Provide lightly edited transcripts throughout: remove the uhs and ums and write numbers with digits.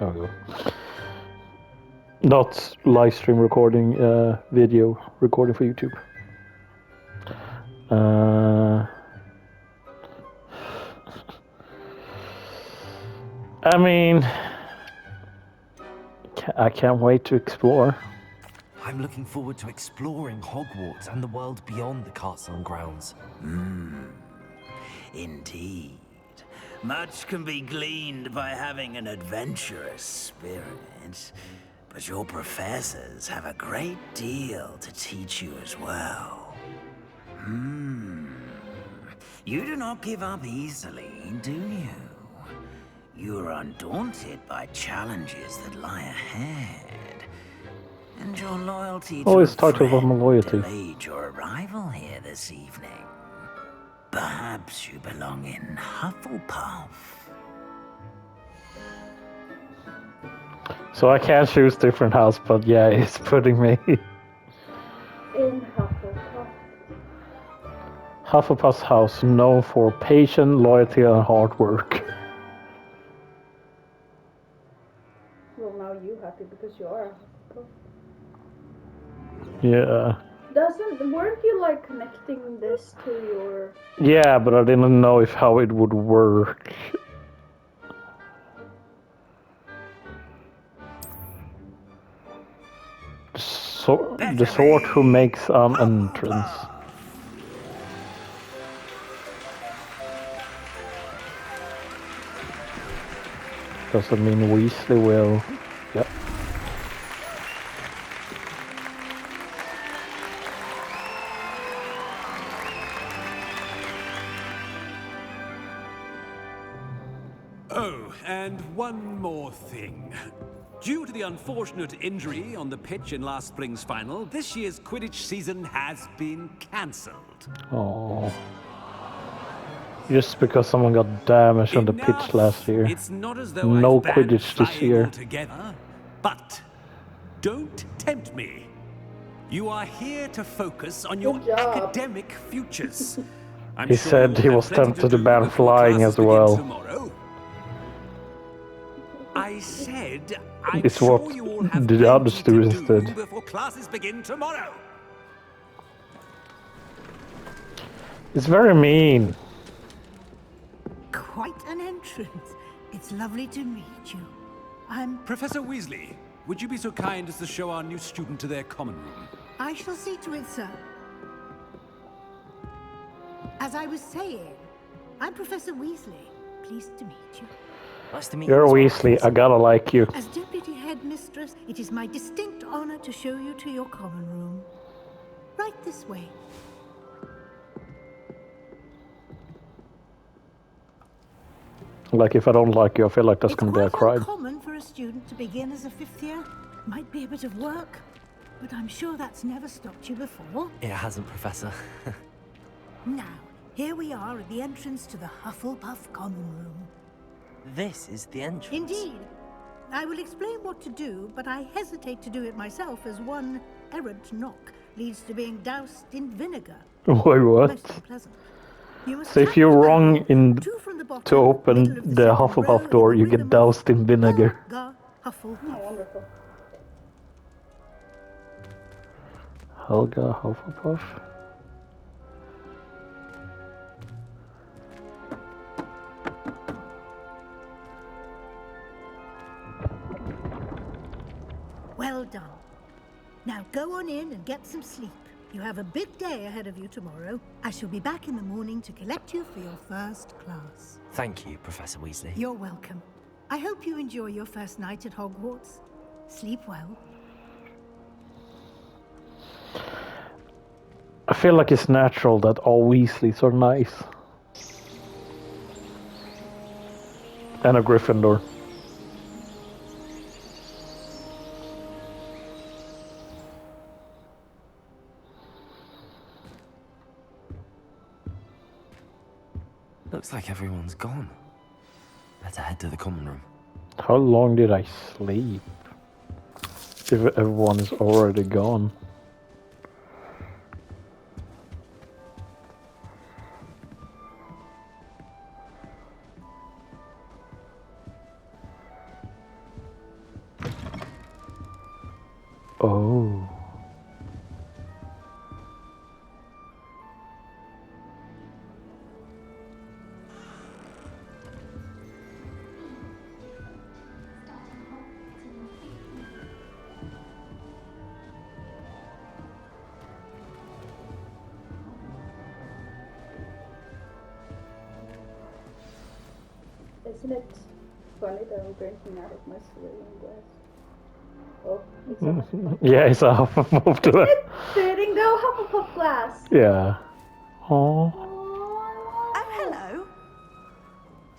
Oh, go. Not live stream recording, video recording for YouTube. I mean, I can't wait to explore. I'm looking forward to exploring Hogwarts and the world beyond the castle and grounds. Indeed. Much can be gleaned by having an adventurous spirit, but your professors have a great deal to teach you as well. You do not give up easily, do you? You are undaunted by challenges that lie ahead. And your loyalty to a Start with my loyalty. delayed your arrival here this evening. Perhaps you belong in Hufflepuff. So I can't choose different house, but yeah, it's putting me In Hufflepuff. Hufflepuff's house, known for patience, loyalty, and hard work. Well, now you happy because you are a Hufflepuff. Yeah. Weren't you like connecting this to your... Yeah, but I didn't know how it would work. So, the sort who makes an entrance. Does it mean Weasley will? Yep. Oh, and one more thing. Due to the unfortunate injury on the pitch in last spring's final, this year's Quidditch season has been cancelled. Oh. Just because someone got damaged on the pitch last year. It's not as though No I've banned Quidditch this flying year. altogether, but don't tempt me. You are here to focus on your Good job. academic futures. I'm He sure said you'll he have was plenty tempted to to do ban before flying classes as begin well. tomorrow. I said I'm It's sure what you all have the other plenty students to do did. before classes begin tomorrow. It's very mean. Quite an entrance. It's lovely to meet you. Professor Weasley, would you be so kind as to show our new student to their common room? I shall see to it, sir. As I was saying, I'm Professor Weasley. Pleased to meet you. Nice to meet You're you. as well, Weasley, I Professor. gotta like you. As Deputy Headmistress, it is my distinct honor to show you to your common room. Right this way. Like, if I don't like you, I feel like that's It's gonna be a quite crime. uncommon for a student to begin as a fifth year. Might be a bit of work, but I'm sure that's never stopped you before. It hasn't, Professor. Now, here we are at the entrance to the Hufflepuff common room. This is the entrance. Indeed. I will explain what to do, but I hesitate to do it myself as one errant knock leads to being doused in vinegar. Wait, what? Most unpleasant. You must So if tap you're the wrong barrel, in two from the bottom, to open middle of the second Hufflepuff row, door, in you the get rhythm of doused in vinegar. Helga Hufflepuff. Oh, wonderful. Helga Hufflepuff. Well done. Now go on in and get some sleep. You have a big day ahead of you tomorrow. I shall be back in the morning to collect you for your first class. Thank you, Professor Weasley. You're welcome. I hope you enjoy your first night at Hogwarts. Sleep well. I feel like it's natural that all Weasleys are nice. And a Gryffindor. Looks like everyone's gone. Better head to the common room. How long did I sleep? If everyone is already gone. Oh. Isn't it funny that I'm drinking out of my civilian glass? Oh, it's a Hufflepuff. Yeah, it's a Hufflepuff to it. It's fitting though, Hufflepuff glass. Yeah. Oh. Oh, hello.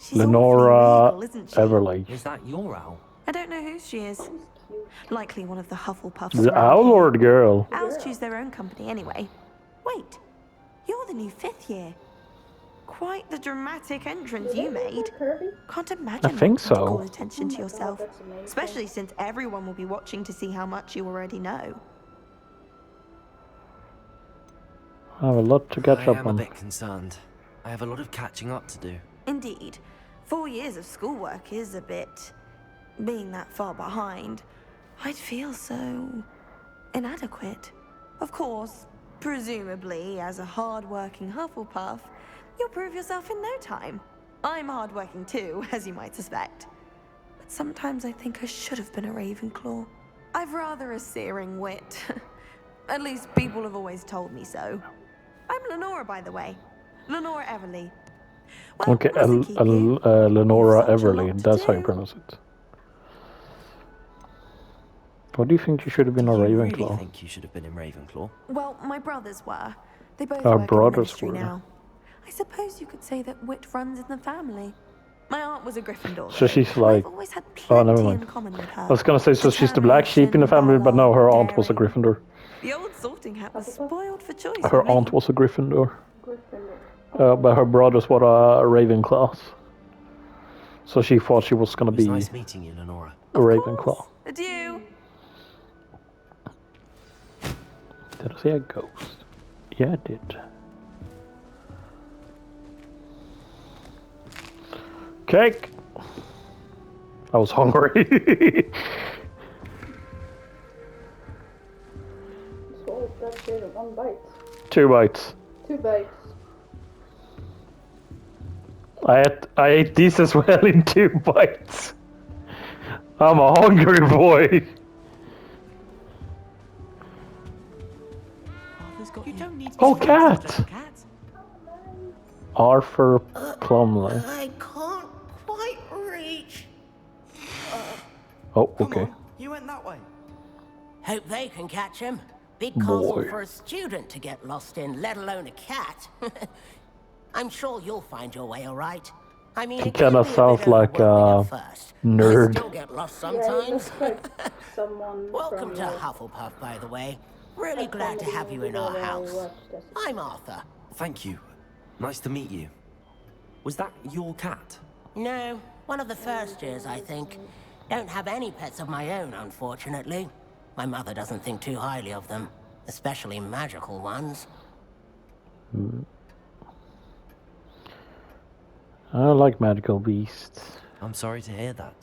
She's Lenora awfully regal, isn't she? Everly. Is that your owl? I don't know who she is. Likely one of the Hufflepuffs. The around Owl here. or the girl? Owls choose their own company anyway. Wait, you're the new 5th year. Quite the dramatic entrance you made. Kirby? Can't imagine think wanting so. to call attention to Oh my God, yourself, that's amazing. especially since everyone will be watching to see how much you already know. I have a lot to catch I up am a on. bit concerned. I have a lot of catching up to do. Indeed, 4 years of schoolwork is a bit... being that far behind, I'd feel so... inadequate. Of course, presumably, as a hard-working Hufflepuff, you'll prove yourself in no time. I'm hard-working too, as you might suspect. But sometimes I think I should have been a Ravenclaw. I've rather a searing wit. At least people have always told me so. I'm Lenora, by the way. Lenora Everly. Well, Okay, what does it keep you? Lenora You've such a Everly. lot to That's how you do. pronounce it. What do you think you should have been a Do you Ravenclaw? really think you should have been in Ravenclaw? Well, my brothers were. They both Our work brothers in ministry were. now. I suppose you could say that wit runs in the family. My aunt was a Gryffindor. So though, she's and like- I've always had Oh, never plenty mind. in common with her. I was gonna say, so she's the black sheep in the family, but no, her aunt was a Determination, Gryffindor. The old sorting hat was Hufflepuff? spoiled for choice. Her for me. aunt was a Gryffindor. Gryffindor. But her brothers were a Ravenclaw. So she thought she was gonna It was be nice meeting you, Lenora. a Of Ravenclaw. course. Adieu. Did I see a ghost? Yeah, I did. Cake! I was hungry. Swallowed that shit in one bite. 2 bites. 2 bites. I ate these as well in 2 bites. I'm a hungry boy. You don't need to Oh, be cat! just a cat. Arthur Plumley. I can't quite reach. Oh, okay. You went that way. Hope they can catch him. Big Boy. castle for a student to get lost in, let alone a cat. I'm sure you'll find your way all right. I mean, He it can kinda be a bit sounds like overwhelming a at first. nerd. I still get lost Yeah, he sometimes. looks like someone Welcome from to like, Hufflepuff, by the way. Really a glad to comedy have you movie in our that I house. watched as a I'm Arthur. Thank you. Nice to meet you. Was that your cat? No, one of the first years, I think. Don't have any pets of my own, unfortunately. My mother doesn't think too highly of them, especially magical ones. I like magical beasts. I'm sorry to hear that.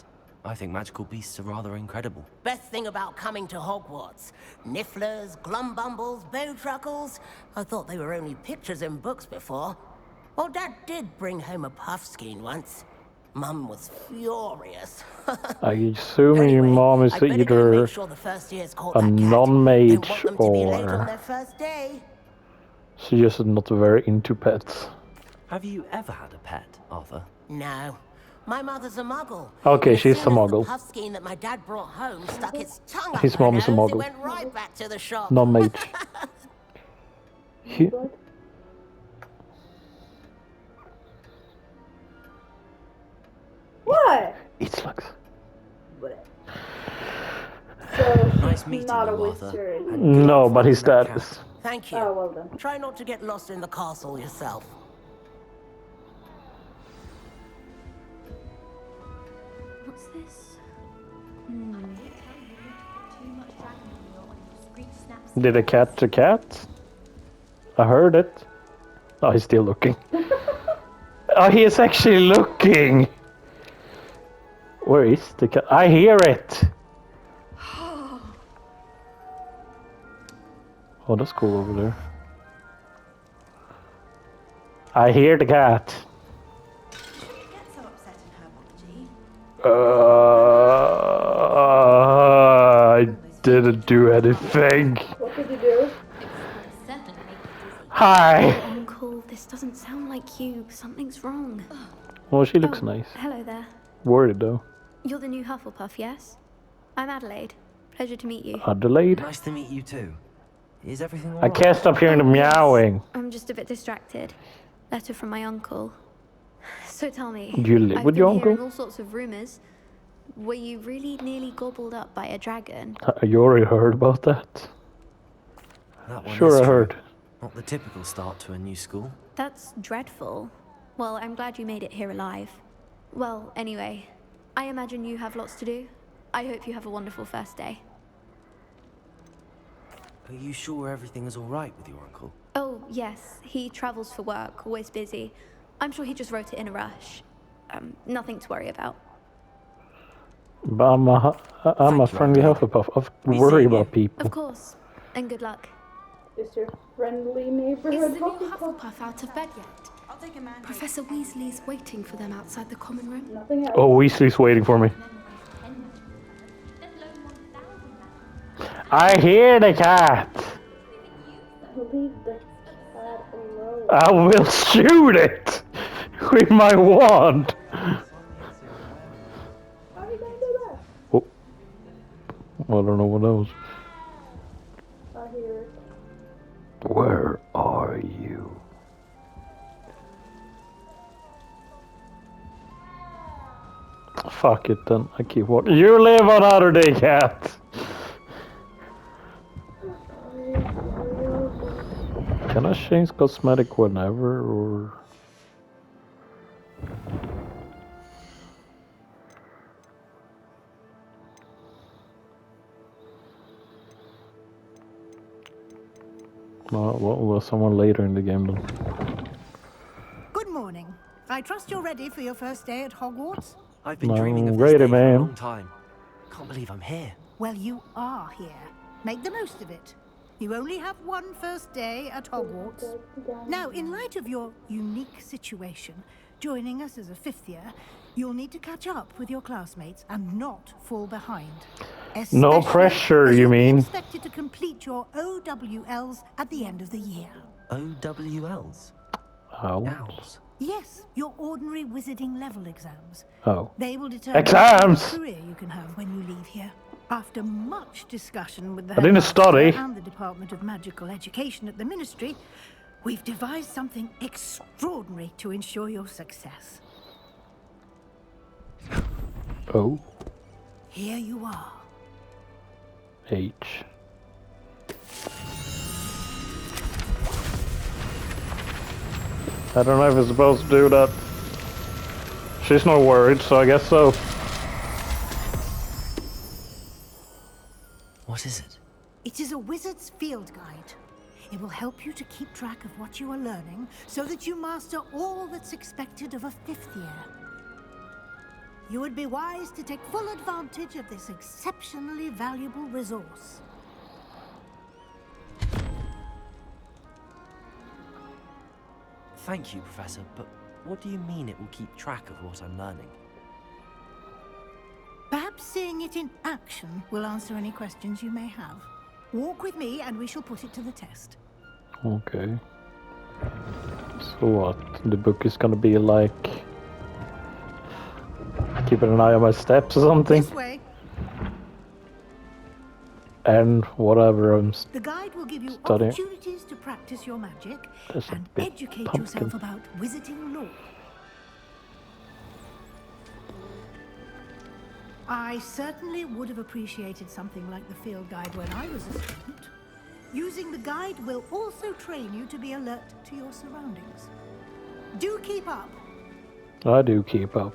I think magical beasts are rather incredible. Best thing about coming to Hogwarts. Nifflers, glumbumbles, bowtruckles. I thought they were only pictures in books before. Well, Dad did bring home a puffskein once. Mum was furious. I assume your Anyway, mom is I'd better go either make sure the first year's caught a that cat. non-mage Don't want them to be late on or their first day. she's just not very into pets. Have you ever had a pet, Arthur? No. My mother's a muggle. Okay, And as she's soon a as the muggle. puffskein that my dad brought home stuck its tongue up His her mom is a nose, muggle. it went right back to the shop. Non-mage. He- blood. What? It slugs. So Nice she's meeting not a you, Arthur. wizard. And good No, luck but his finding that dad cat. is. Thank you. Oh, well done. Try not to get lost in the castle yourself. What's this? Too much dragon oil on your screech snaps. Did a cat a cat? I heard it. Oh, he's still looking. Oh, he is actually looking. Where is the cat? I hear it. Oh, that's cool over there. I hear the cat. Get so upset in herbology. I didn't do anything. What did you do? Certainly make you dizzy. Hi. Uncle, this doesn't sound like you. Something's wrong. Well, she looks nice. Hello there. Worried though. You're the new Hufflepuff, yes? I'm Adelaide. Pleasure to meet you. Adelaide? Nice to meet you too. Is everything I alright? can't stop hearing the meowing. I'm just a bit distracted. Letter from my uncle. So tell me. Do you live I've with been your uncle? hearing all sorts of rumors. Were you really nearly gobbled up by a dragon? You already heard about that? That one Sure, is I true. heard. Not the typical start to a new school. That's dreadful. Well, I'm glad you made it here alive. Well, anyway, I imagine you have lots to do. I hope you have a wonderful first day. Are you sure everything is alright with your uncle? Oh, yes. He travels for work, always busy. I'm sure he just wrote it in a rush. Nothing to worry about. But I'm a Thank you, friendly Adelaide. Hufflepuff. I We worry see about you. people. Of course. And good luck. Is your friendly neighborhood Hufflepuff? Out of bed yet? I'll take a man. Professor Weasley's waiting for them outside the common room. Nothing else. Oh, Weasley's waiting for me. I hear the cat. Leave the cat alone. I will shoot it with my wand. How are you gonna do that? Oh, I don't know what else. I hear it. Where are you? Fuck it then. I keep walking. You live another day, cat. Can I change cosmetic whenever or? Well, someone later in the game then. Good morning. I trust you're ready for your first day at Hogwarts? I've been No, dreaming of this ready, day for a ma'am. long time. Can't believe I'm here. Well, you are here. Make the most of it. You only have one first day at Hogwarts. Now, in light of your unique situation, joining us as a fifth year, you'll need to catch up with your classmates and not fall behind. No Especially pressure, as you you'll be mean? expected to complete your OWLs at the end of the year. OWLs? Owls? Owls. Yes, your ordinary wizarding level exams. Oh. They will determine Exams! what career you can have when you leave here. After much discussion with the I didn't headmaster study. and the Department of Magical Education at the Ministry, we've devised something extraordinary to ensure your success. Oh. Here you are. H. I don't know if it's supposed to do that. She's not worried, so I guess so. What is it? It is a wizard's field guide. It will help you to keep track of what you are learning so that you master all that's expected of a fifth year. You would be wise to take full advantage of this exceptionally valuable resource. Thank you, Professor, but what do you mean it will keep track of what I'm learning? Perhaps seeing it in action will answer any questions you may have. Walk with me and we shall put it to the test. Okay. So what? The book is gonna be like... keeping an eye on my steps or something? This way. And whatever I'm... The guide will give you Studying. opportunities to practice your magic There's a and big educate pumpkin. yourself about wizarding lore. I certainly would have appreciated something like the field guide when I was a student. Using the guide will also train you to be alert to your surroundings. Do keep up. I do keep up.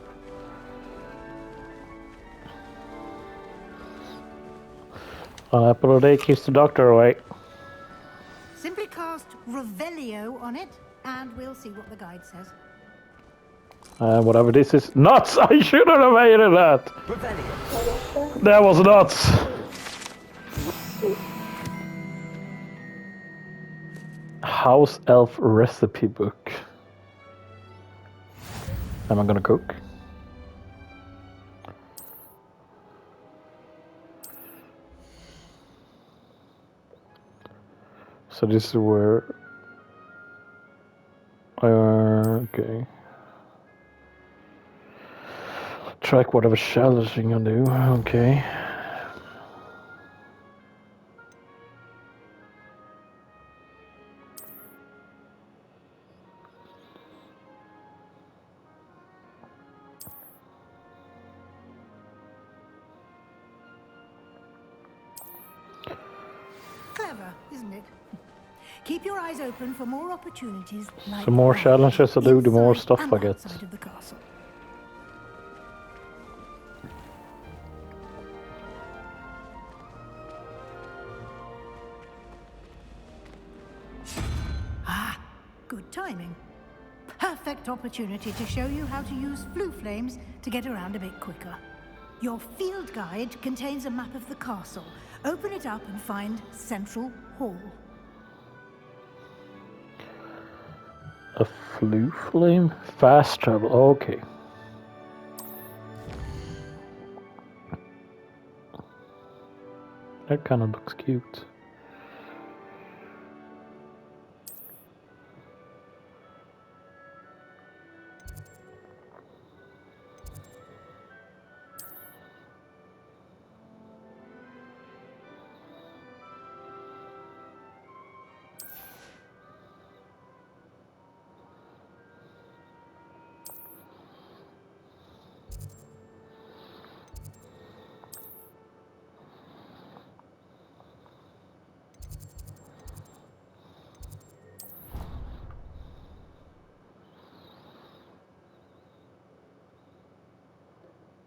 An apple a day keeps the doctor away. Simply cast Revelio on it, and we'll see what the guide says. Whatever this is. Nuts! I shouldn't have made it that! That was nuts! house elf recipe book. Am I gonna cook? So this is where. Okay. Track whatever challenging I do. Okay. Clever, isn't it? Keep your eyes open for more opportunities like The more that, challenges I do, the more inside stuff and I get. outside of the castle. Ah, good timing. Perfect opportunity to show you how to use flue flames to get around a bit quicker. Your field guide contains a map of the castle. Open it up and find Central Hall. A flue flame? Fast travel. Okay. That kind of looks cute.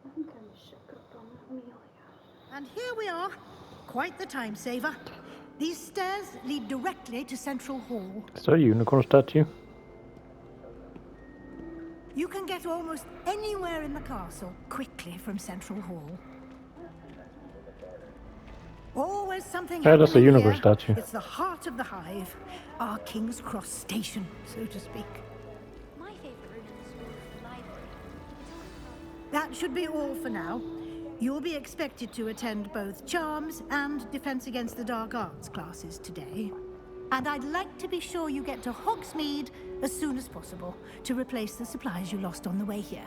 I think I'm shook up on Amelia. And here we are. Quite the time saver. These stairs lead directly to Central Hall. Is that a unicorn statue? You can get almost anywhere in the castle quickly from Central Hall. Always something Yeah, that's a happening unicorn here. statue. It's the heart of the hive. Our King's Cross station, so to speak. My favorite room in the school is the library. That should be all for now. You'll be expected to attend both Charms and Defense Against the Dark Arts classes today. And I'd like to be sure you get to Hogsmeade as soon as possible to replace the supplies you lost on the way here.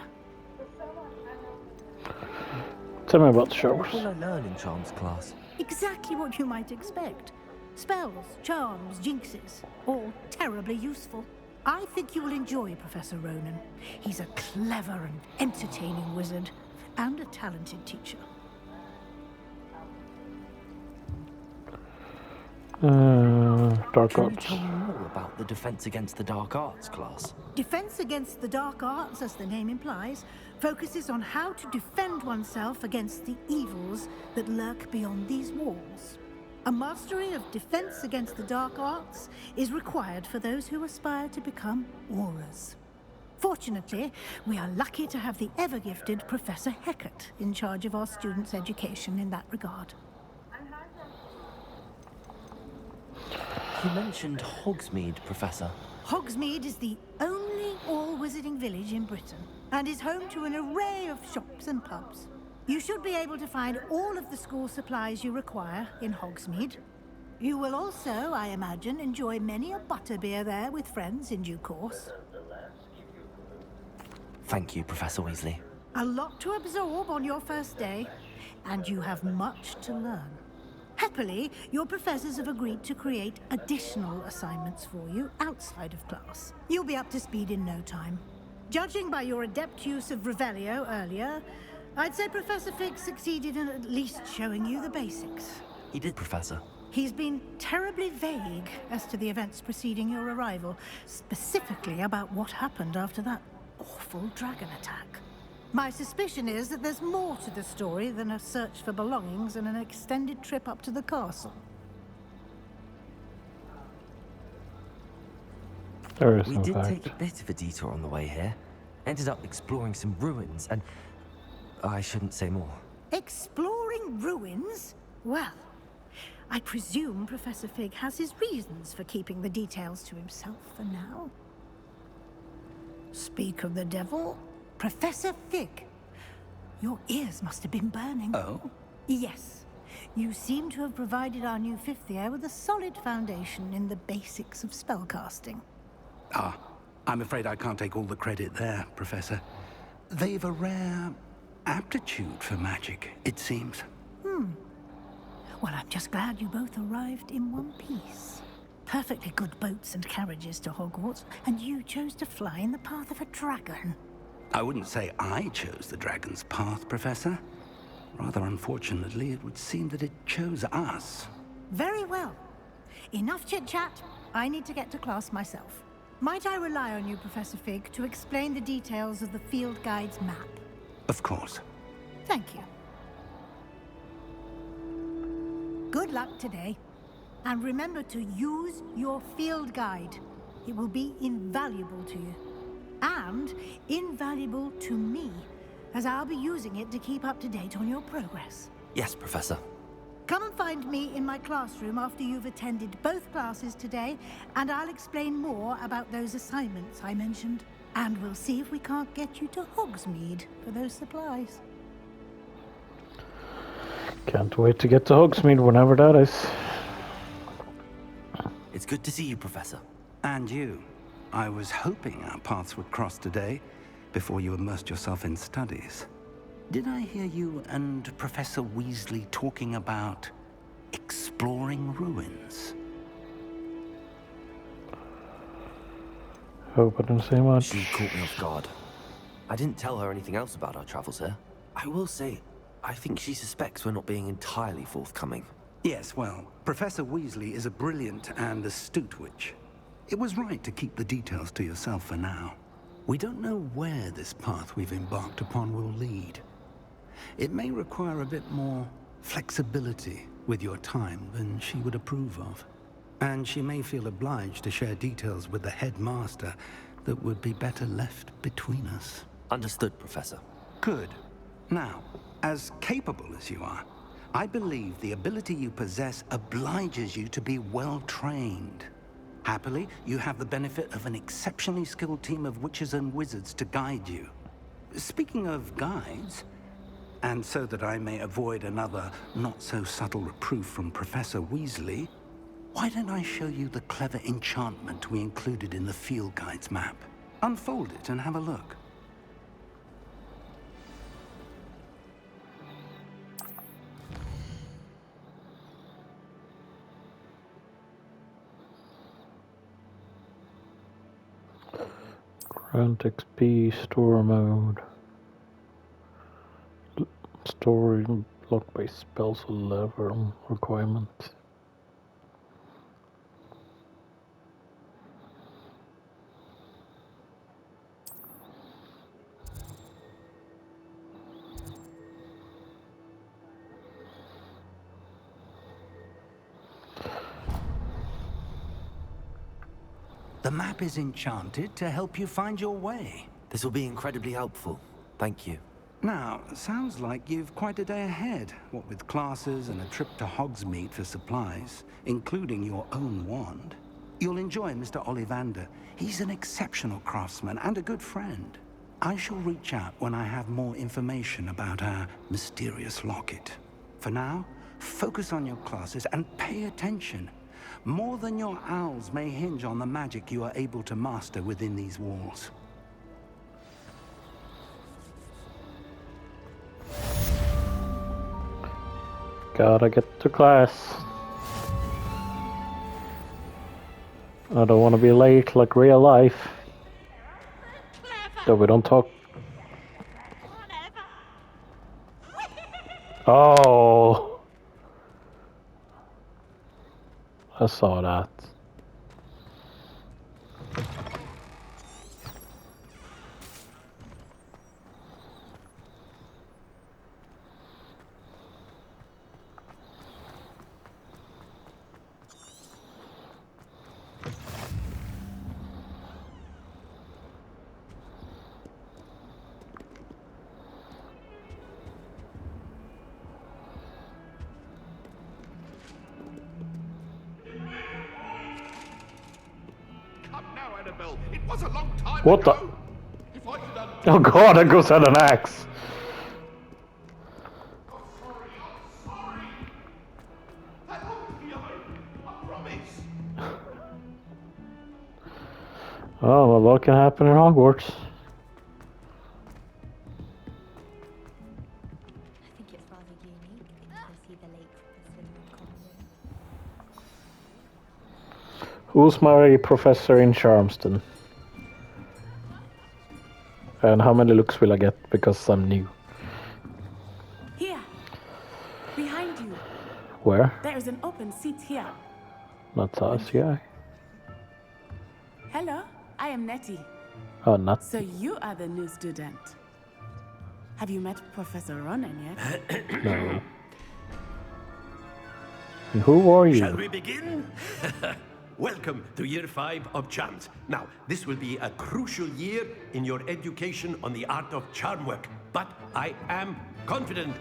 Tell me about the showers. What will I learn in Charms class? Exactly what you might expect. Spells, charms, jinxes, all terribly useful. I think you will enjoy Professor Ronan. He's a clever and entertaining wizard, and a talented teacher. Dark Can you Arts. tell me more about the Defense Against the Dark Arts class? Defense Against the Dark Arts, as the name implies, focuses on how to defend oneself against the evils that lurk beyond these walls. A mastery of Defense Against the Dark Arts is required for those who aspire to become Aurors. Fortunately, we are lucky to have the ever-gifted Professor Hecat in charge of our students' education in that regard. You mentioned Hogsmeade, Professor. Hogsmeade is the only all-wizarding village in Britain and is home to an array of shops and pubs. You should be able to find all of the school supplies you require in Hogsmeade. You will also, I imagine, enjoy many a butterbeer there with friends in due course. Thank you, Professor Weasley. A lot to absorb on your first day, and you have much to learn. Happily, your professors have agreed to create additional assignments for you outside of class. You'll be up to speed in no time. Judging by your adept use of Revelio earlier, I'd say Professor Fig succeeded in at least showing you the basics. He did, Professor. He's been terribly vague as to the events preceding your arrival, specifically about what happened after that awful dragon attack. My suspicion is that there's more to the story than a search for belongings and an extended trip up to the castle. There is We no did fact. take a bit of a detour on the way here. Ended up exploring some ruins and... I shouldn't say more. Exploring ruins? Well, I presume Professor Fig has his reasons for keeping the details to himself for now. Speak of the devil, Professor Fig. Your ears must have been burning. Oh? Yes. You seem to have provided our new fifth year with a solid foundation in the basics of spellcasting. Ah, I'm afraid I can't take all the credit there, Professor. They've a rare aptitude for magic, it seems. Well, I'm just glad you both arrived in one piece. Perfectly good boats and carriages to Hogwarts, and you chose to fly in the path of a dragon. I wouldn't say I chose the dragon's path, Professor. Rather unfortunately, it would seem that it chose us. Very well. Enough chit-chat. I need to get to class myself. Might I rely on you, Professor Fig, to explain the details of the field guide's map? Of course. Thank you. Good luck today. And remember to use your field guide. It will be invaluable to you. And invaluable to me, as I'll be using it to keep up to date on your progress. Yes, Professor. Come and find me in my classroom after you've attended both classes today, and I'll explain more about those assignments I mentioned. And we'll see if we can't get you to Hogsmeade for those supplies. Can't wait to get to Hogsmeade whenever that is. It's good to see you, Professor. And you. I was hoping our paths would cross today, before you immersed yourself in studies. Did I hear you and Professor Weasley talking about exploring ruins? Hope I didn't say much. She caught me off guard. I didn't tell her anything else about our travels here. I will say, I think she suspects we're not being entirely forthcoming. Yes, well, Professor Weasley is a brilliant and astute witch. It was right to keep the details to yourself for now. We don't know where this path we've embarked upon will lead. It may require a bit more flexibility with your time than she would approve of. And she may feel obliged to share details with the headmaster that would be better left between us. Understood, Professor. Good. Now, as capable as you are, I believe the ability you possess obliges you to be well trained. Happily, you have the benefit of an exceptionally skilled team of witches and wizards to guide you. Speaking of guides, and so that I may avoid another not-so-subtle reproof from Professor Weasley, why don't I show you the clever enchantment we included in the field guide's map? Unfold it and have a look. Grant XP store mode. Story blocked by spells or level requirement. The map is enchanted to help you find your way. This will be incredibly helpful. Thank you. Now, sounds like you've quite a day ahead, what with classes and a trip to Hogsmeade for supplies, including your own wand. You'll enjoy Mr. Ollivander. He's an exceptional craftsman and a good friend. I shall reach out when I have more information about our mysterious locket. For now, focus on your classes and pay attention. More than your owls may hinge on the magic you are able to master within these walls. Gotta get to class. I don't want to be late like real life. Though we don't talk. Oh! I saw that. It was a long time What ago. the? If I could undo Oh god, that goes at an axe. I'm sorry. That won't be I promise. Oh, well, what can happen in Hogwarts? I think it's rather unique that you can see the lake from the cinema common room. Who's my professor in Charmston? And how many looks will I get because I'm new? Here, behind you. Where? There is an open seat here. Not us, yeah. Hello, I am Nettie. Oh, not. So you are the new student. Have you met Professor Ronan yet? No. And who are you? Shall we begin? Welcome to year 5 of charms. Now, this will be a crucial year in your education on the art of charm work. But I am confident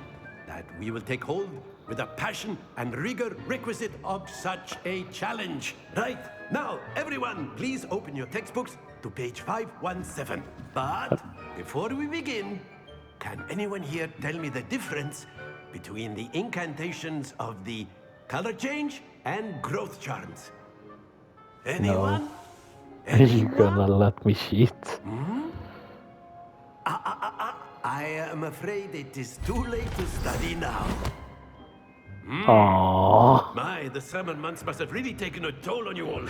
that we will take hold with the passion and rigor requisite of such a challenge. Right, now, everyone, please open your textbooks to page 517. But before we begin, can anyone here tell me the difference between the incantations of the color change and growth charms? Anyone? No. You gonna let me cheat? I am afraid it is too late to study now. Aww. My, the summer months must have really taken a toll on you all.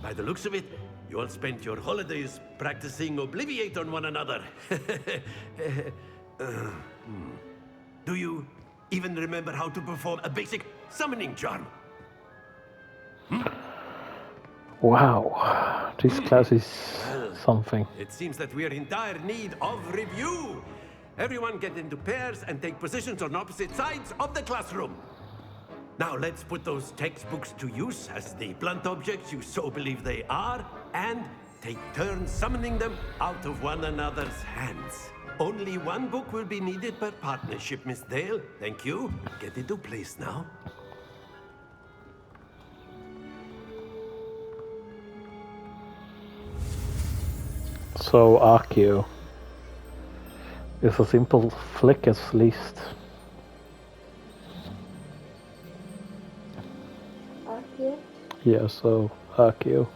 By the looks of it, you all spent your holidays practicing Obliviate on one another. Do you even remember how to perform a basic summoning charm? Wow, this class is something. It seems that we are in dire need of review. Everyone get into pairs and take positions on opposite sides of the classroom. Now let's put those textbooks to use as the blunt objects you so believe they are, and take turns summoning them out of one another's hands. Only one book will be needed per partnership, Miss Dale. Thank you. Get into place now. So, Akio is a simple flick as least. Akio? Yeah, so Akio.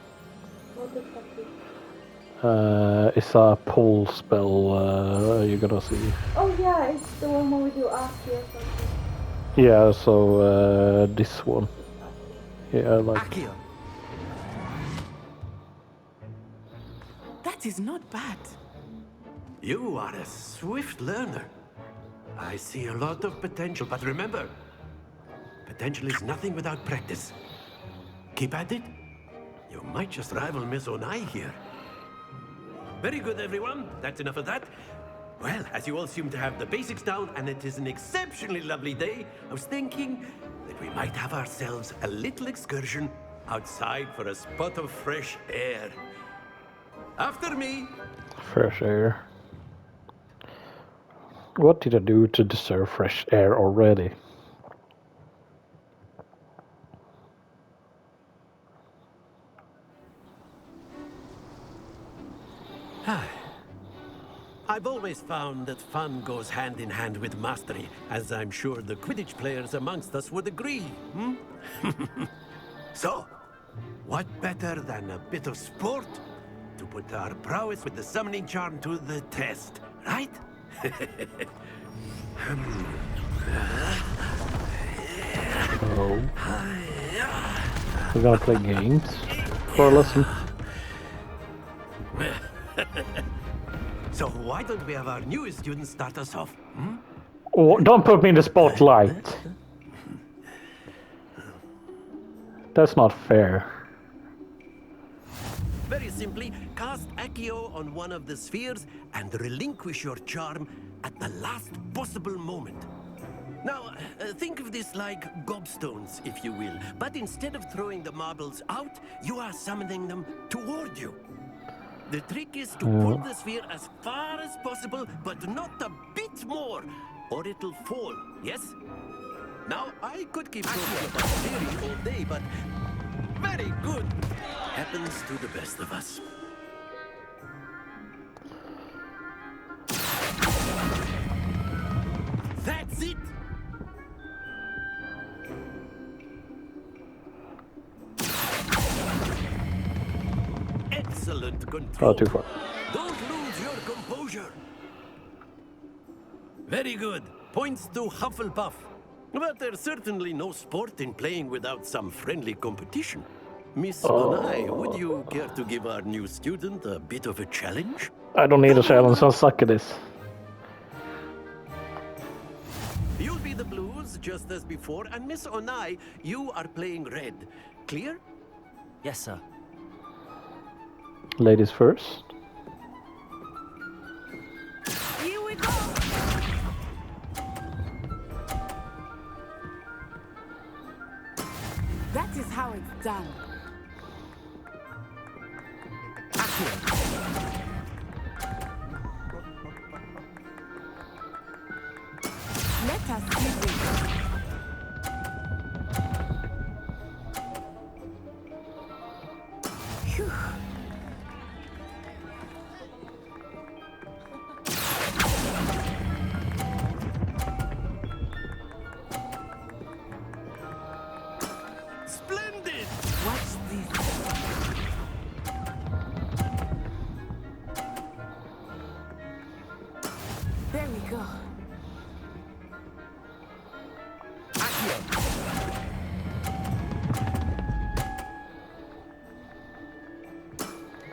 What does that do? It's a pull spell, you're gonna see. Oh yeah, it's the one where we do Akio or something. Yeah, so this one. Yeah, like. Akio. That is not bad. You are a swift learner. I see a lot of potential, but remember, potential is nothing without practice. Keep at it. You might just rival Miss Onai here. Very good, everyone. That's enough of that. Well, as you all seem to have the basics down, and it is an exceptionally lovely day, I was thinking that we might have ourselves a little excursion outside for a spot of fresh air. After me. Fresh air. What did I do to deserve fresh air already? I've always found that fun goes hand in hand with mastery, as I'm sure the Quidditch players amongst us would agree. So, what better than a bit of sport to put our prowess with the summoning charm to the test, right? Oh. We're gonna play games for a lesson. So why don't we have our newest student start us off? Oh, don't put me in the spotlight. That's not fair. Very simply, cast Accio on one of the spheres and relinquish your charm at the last possible moment. Now, think of this like gobstones, if you will. But instead of throwing the marbles out, you are summoning them toward you. The trick is to pull the sphere as far as possible, but not a bit more, or it'll fall, yes? Now, I could keep talking about theory all day, but very good. Happens to the best of us. control. Oh, too far. Don't lose your composure. Very good. Points to Hufflepuff. But there's certainly no sport in playing without some friendly competition. Miss Onai, would you care to give our new student a bit of a challenge? I don't need a challenge, I'll suck at this. You'll be the blues, just as before, and Miss Onai, you are playing red. Clear? Yes, sir. Ladies first. Here we go! That is how it's done. Let us see this. Phew. Splendid! Watch this. There we go.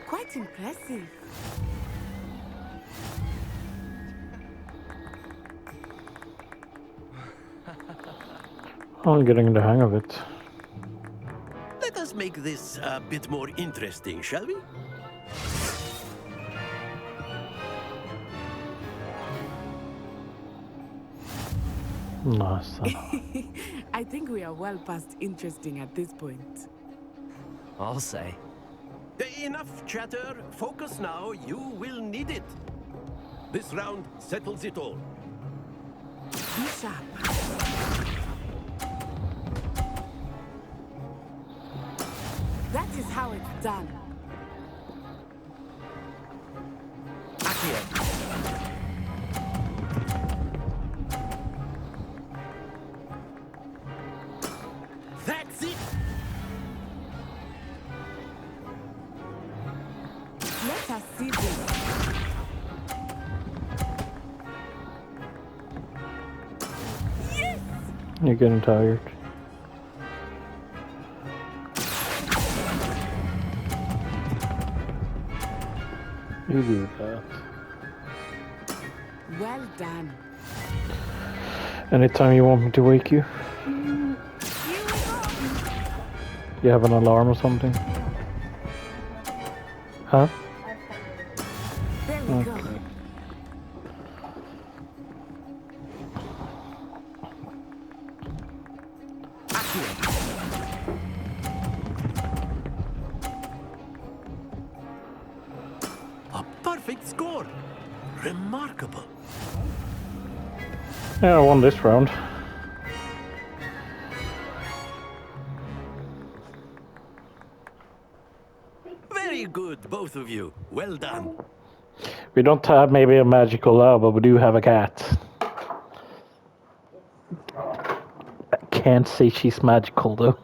Quite impressive. I'm getting the hang of it. Let us make this a bit more interesting, shall we? Nice. I think we are well past interesting at this point. I'll say. Enough chatter. Focus now. You will need it. This round settles it all. Be sharp. That is how it's done. That's it. Let us see this. Yes! You're getting tired. You do that. Well done. Anytime you want me to wake you. You have an alarm or something? Huh? There we go. A perfect score. Remarkable. Yeah, I won this round. Very good, both of you. Well done. We don't have maybe a magical love, but we do have a cat. I can't say she's magical though.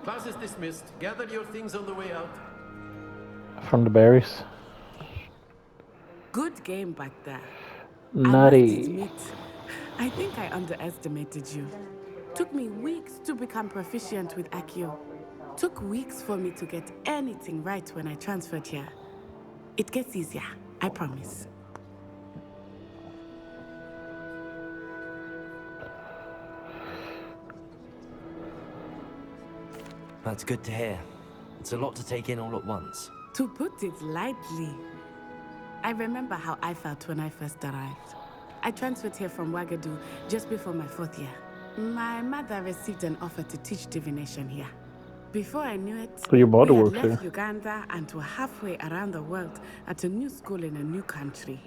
Class is dismissed. Gather your things on the way out. From the berries. Good game back there. I Nutty. must admit, I think I underestimated you. Took me weeks to become proficient with Accio. Took weeks for me to get anything right when I transferred here. It gets easier, I promise. That's good to hear. It's a lot to take in all at once. To put it lightly, I remember how I felt when I first arrived. I transferred here from Wagadu just before my 4th year. My mother received an offer to teach divination here. Before I knew it, So your mother we had works left here. Uganda and were halfway around the world at a new school in a new country.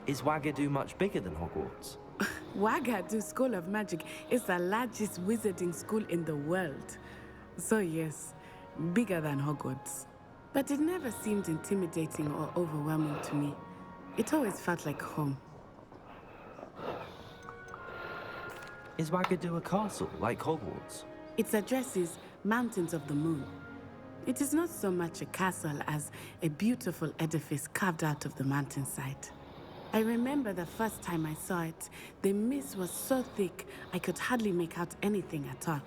Is Wagadu much bigger than Hogwarts? Wagadu School of Magic is the largest wizarding school in the world. So yes, bigger than Hogwarts. But it never seemed intimidating or overwhelming to me. It always felt like home. Is Wagadu a castle, like Hogwarts? Its address is Mountains of the Moon. It is not so much a castle as a beautiful edifice carved out of the mountainside. I remember the first time I saw it, the mist was so thick I could hardly make out anything at all.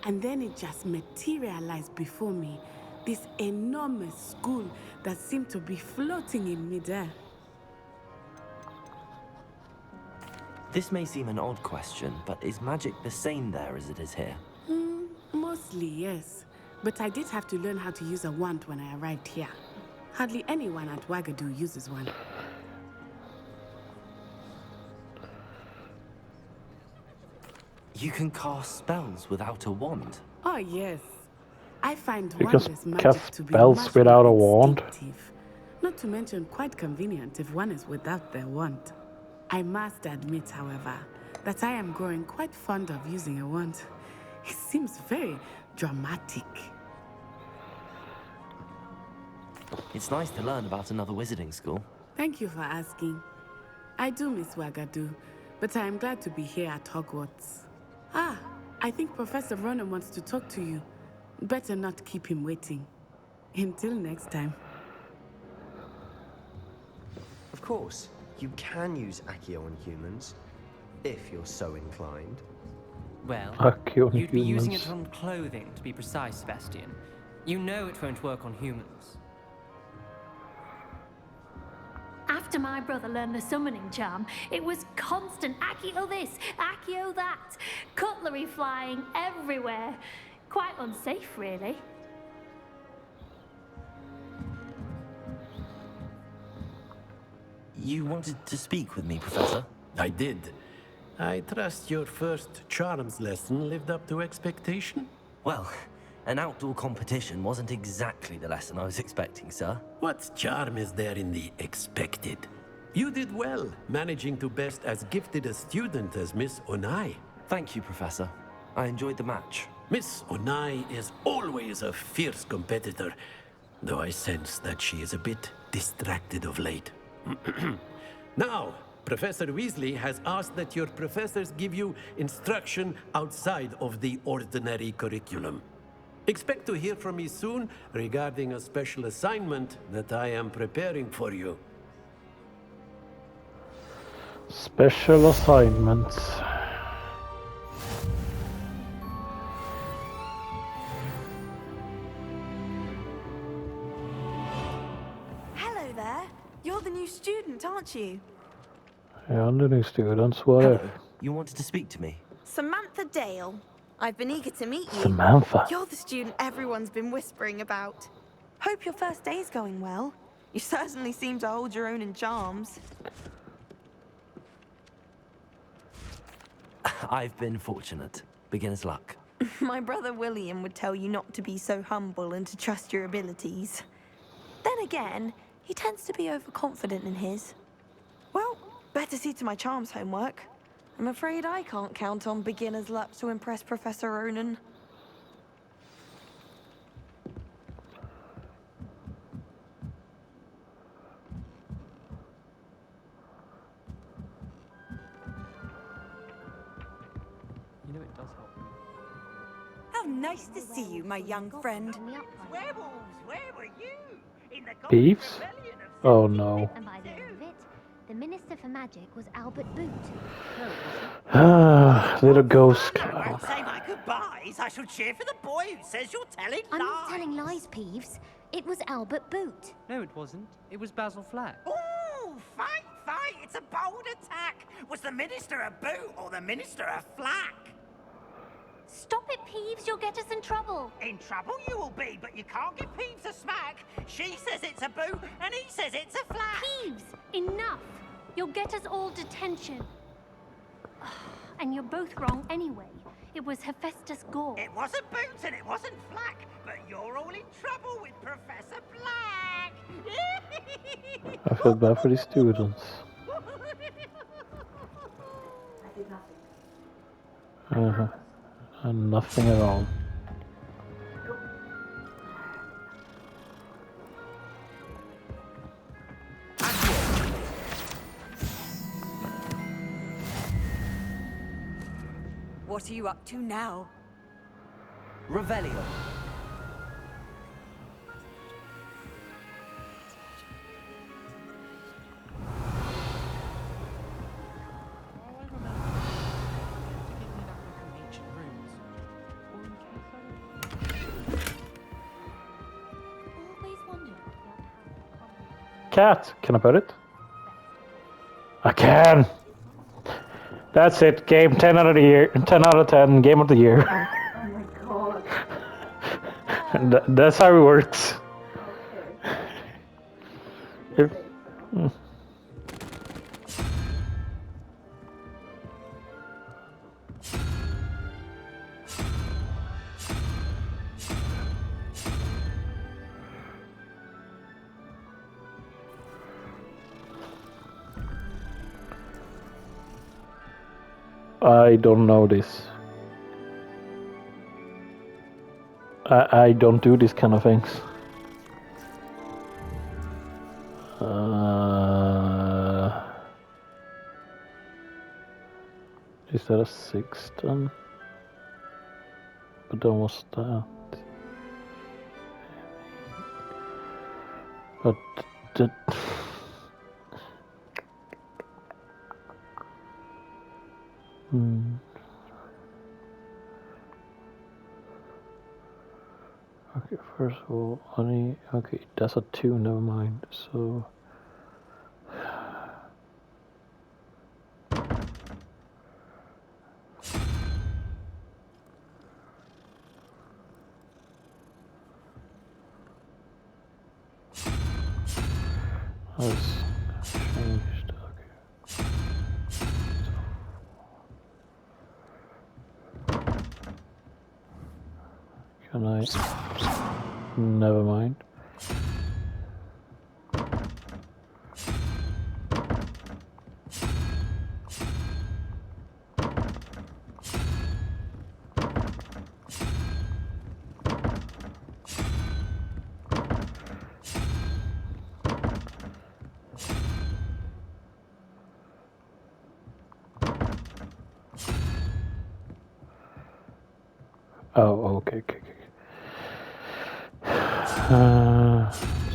And then it just materialized before me, this enormous school that seemed to be floating in midair. This may seem an odd question, but is magic the same there as it is here? Mostly, yes. But I did have to learn how to use a wand when I arrived here. Hardly anyone at Wagadu uses one. You can cast spells without a wand? Oh, yes. I find You can wondrous magic cast to be spells much without a more wand. instinctive. Not to mention quite convenient if one is without their wand. I must admit, however, that I am growing quite fond of using a wand. It seems very dramatic. It's nice to learn about another wizarding school. Thank you for asking. I do miss Wagadu, but I am glad to be here at Hogwarts. Ah, I think Professor Ronan wants to talk to you. Better not keep him waiting. Until next time. Of course, you can use Accio on humans, if you're so inclined. Well, Accio on you'd be using humans. it on clothing, to be precise, Sebastian. You know it won't work on humans. After my brother learned the summoning charm, it was constant Accio this, Accio that, cutlery flying everywhere. Quite unsafe, really. You wanted to speak with me, Professor? I did. I trust your first charms lesson lived up to expectation? Well, an outdoor competition wasn't exactly the lesson I was expecting, sir. What charm is there in the expected? You did well, managing to best as gifted a student as Miss Onai. Thank you, Professor. I enjoyed the match. Miss Onai is always a fierce competitor, though I sense that she is a bit distracted of late. Now, Professor Weasley has asked that your professors give you instruction outside of the ordinary curriculum. Expect to hear from me soon regarding a special assignment that I am preparing for you. Special assignments. Hello there. You're the new student, aren't you? Yeah, I'm the new students, what if? You wanted to speak to me? Samantha Dale. I've been eager to meet you. Samantha. You're the student everyone's been whispering about. Hope your first day's going well. You certainly seem to hold your own in charms. I've been fortunate. Beginner's luck. My brother William would tell you not to be so humble and to trust your abilities. Then again, he tends to be overconfident in his. Well, better see to my charms homework. I'm afraid I can't count on beginner's luck to impress Professor Ronan. You know it does help. How nice to see you, my young friend. Werewolves, where were you? In the Thieves? Oh no. And by the end of it, the Minister for Magic was Albert Boot. Ah, little ghost I clown. won't say my goodbyes. I shall cheer for the boy who says you're telling I'm lies. not telling lies, Peeves. It was Albert Boot. No, it wasn't. It was Basil Flack. Ooh, fight, fight. It's a bold attack. Was the Minister a boot or the Minister a flack? Stop it, Peeves. You'll get us in trouble. In trouble you will be, but you can't give Peeves a smack. She says it's a boot and he says it's a flack. Peeves, enough. You'll get us all detention. And you're both wrong anyway. It was Hephaestus Gore. It wasn't boot and it wasn't flack, but you're all in trouble with Professor Black. I feel bad for the students. And nothing at all. What are you up to now? Revelio. cat. Can I pet it? I can. That's it. Game 10 out of the year. 10 out of 10. Game of the year. Oh my god. That's how it works. Okay. I don't know this. I don't do these kind of things. Is that a 6 then? But then what's that? But the... Okay, first of all, honey. Okay, that's a 2, never mind. So. Let's change the. Can I? Never mind. Oh, okay.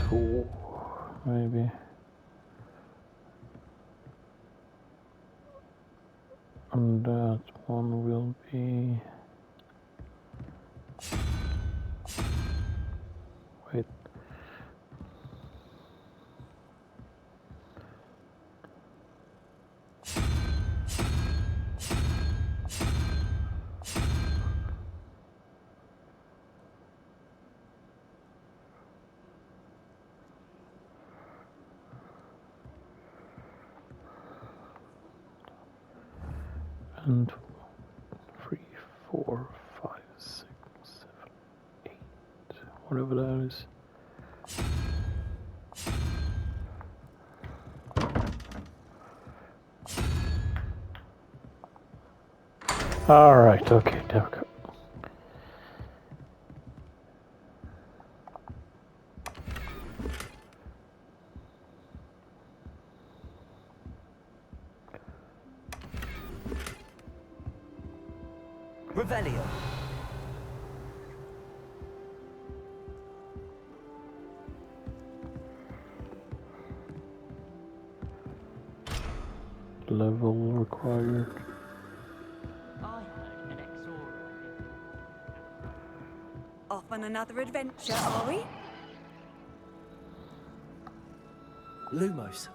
2, maybe. And that one will be. Wait. And 3, 4, 5, 6, 7, 8, whatever that is. All right, okay, there we go. Revelio. Level required. Off on another adventure, are we? Lumos.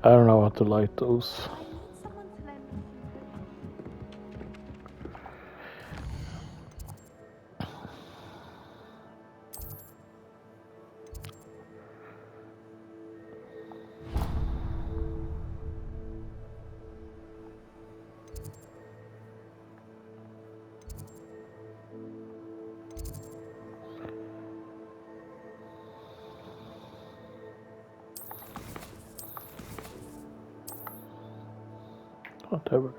I don't know how to light those. Oh, there we go.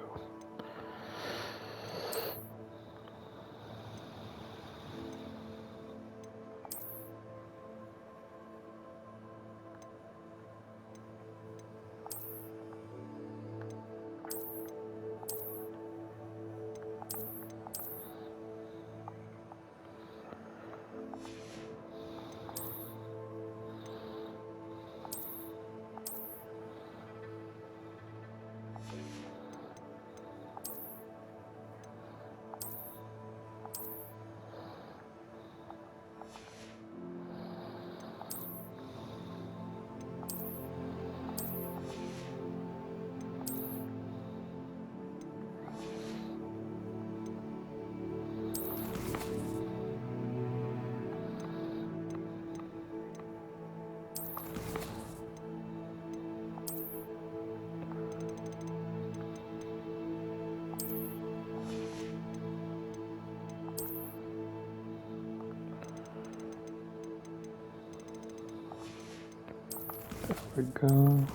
There we go.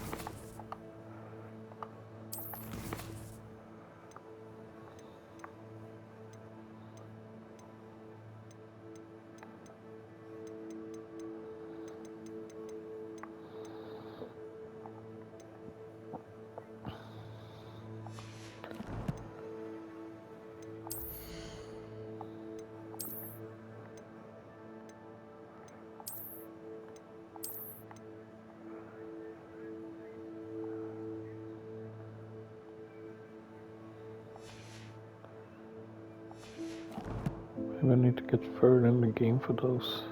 Maybe I need to get further in the game for those.